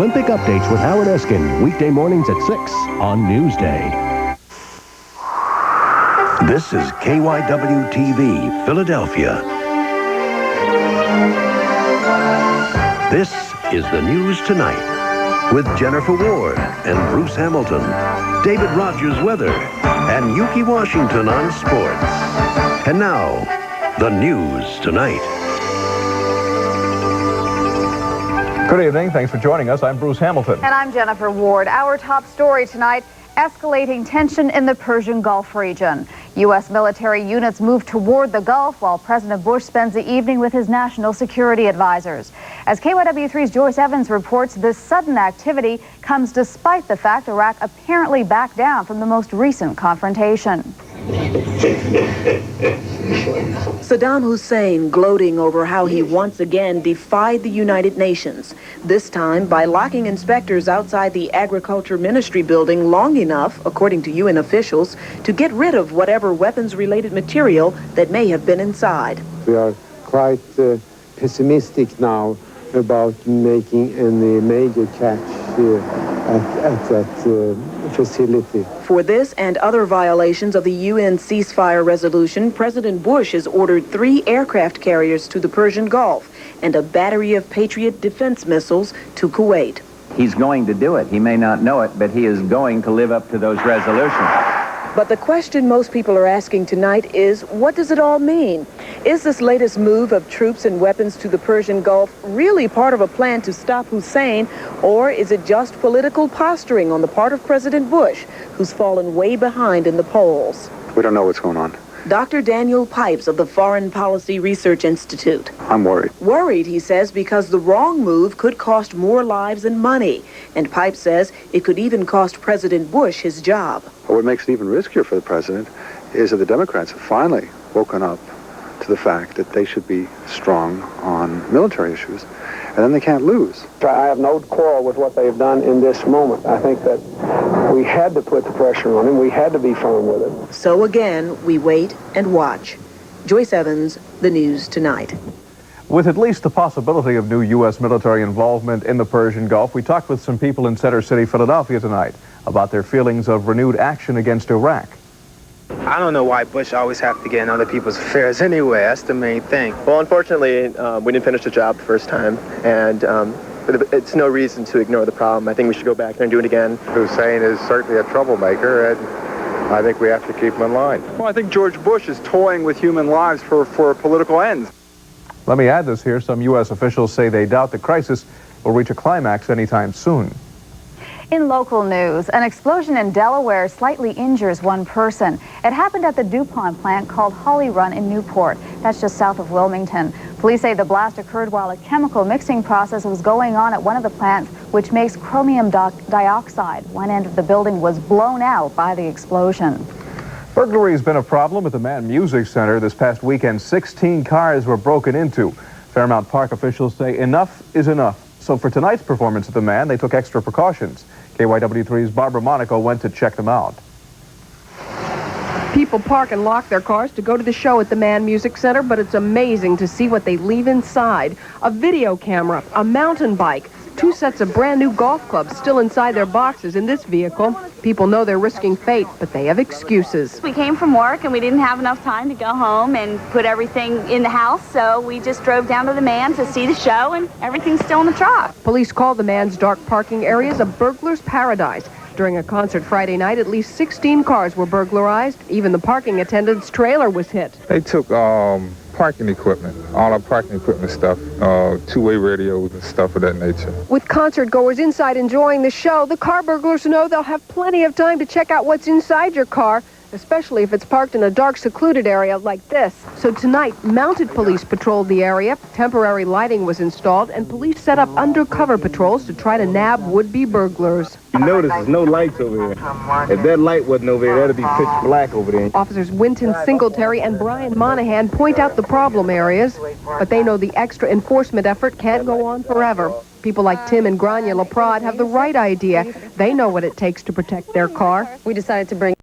Olympic updates with Howard Eskin, weekday mornings at 6 on Newsday. This is KYW-TV, Philadelphia. This is the News Tonight with Jennifer Ward and Bruce Hamilton, David Rogers weather, and Yuki Washington on sports. And now, the News Tonight. Good evening. Thanks for joining us. I'm Bruce Hamilton. And I'm Jennifer Ward. Our top story tonight, escalating tension in the Persian Gulf region. U.S. military units move toward the Gulf while President Bush spends the evening with his national security advisors. As KYW-3's Joyce Evans reports, this sudden activity comes despite the fact Iraq apparently backed down from the most recent confrontation. Saddam Hussein gloating over how he once again defied the United Nations, this time by locking inspectors outside the Agriculture Ministry building long enough, according to UN officials, to get rid of whatever weapons-related material that may have been inside. We are quite pessimistic now about making any major catch at that facility. For this and other violations of the UN ceasefire resolution, President Bush has ordered 3 aircraft carriers to the Persian Gulf and a battery of Patriot defense missiles to Kuwait. He's going to do it. He may not know it, but he is going to live up to those resolutions. But the question most people are asking tonight is, what does it all mean? Is this latest move of troops and weapons to the Persian Gulf really part of a plan to stop Hussein, or is it just political posturing on the part of President Bush, who's fallen way behind in the polls? We don't know what's going on. Dr. Daniel Pipes of the Foreign Policy Research Institute. I'm worried. Worried, he says, because the wrong move could cost more lives and money. And Pipes says it could even cost President Bush his job. What makes it even riskier for the president is that the Democrats have finally woken up to the fact that they should be strong on military issues, and then they can't lose. I have no quarrel with what they've done in this moment. I think that we had to put the pressure on him. We had to be firm with it. So again, we wait and watch. Joyce Evans, The News Tonight. With at least the possibility of new U.S. military involvement in the Persian Gulf, we talked with some people in Center City, Philadelphia tonight about their feelings of renewed action against Iraq. I don't know why Bush always have to get in other people's affairs anyway. That's the main thing. Well, unfortunately, we didn't finish the job the first time, and it's no reason to ignore the problem. I think we should go back there and do it again. Hussein is certainly a troublemaker, and I think we have to keep him in line. Well, I think George Bush is toying with human lives for political ends. Let me add this here. Some U.S. officials say they doubt the crisis will reach a climax anytime soon. In local news, an explosion in Delaware slightly injures one person. It happened at the DuPont plant called Holly Run in Newport. That's just south of Wilmington. Police say the blast occurred while a chemical mixing process was going on at one of the plants, which makes chromium dioxide. One end of the building was blown out by the explosion. Burglary has been a problem at the Mann Music Center. This past weekend, 16 cars were broken into. Fairmount Park officials say enough is enough. So for tonight's performance at the Mann, they took extra precautions. KYW-3's Barbara Monaco went to check them out. People park and lock their cars to go to the show at the Mann Music Center, but it's amazing to see what they leave inside. A video camera, a mountain bike, 2 sets of brand new golf clubs still inside their boxes in this vehicle. People know they're risking fate, but they have excuses. We came from work and we didn't have enough time to go home and put everything in the house, so we just drove down to the Mann to see the show, and everything's still in the truck. Police call the Mann's dark parking areas a burglar's paradise. During a concert Friday night, at least 16 cars were burglarized. Even the parking attendant's trailer was hit. They took parking equipment, all our parking equipment stuff, two-way radios and stuff of that nature. With concert goers inside enjoying the show, the car burglars know they'll have plenty of time to check out what's inside your car, especially if it's parked in a dark, secluded area like this. So tonight, mounted police patrolled the area, temporary lighting was installed, and police set up undercover patrols to try to nab would-be burglars. You notice there's no lights over here. If that light wasn't over here, that'd be pitch black over there. Officers Winton Singletary and Brian Monahan point out the problem areas, but they know the extra enforcement effort can't go on forever. People like Tim and Grania LaPrade have the right idea. They know what it takes to protect their car. We decided to bring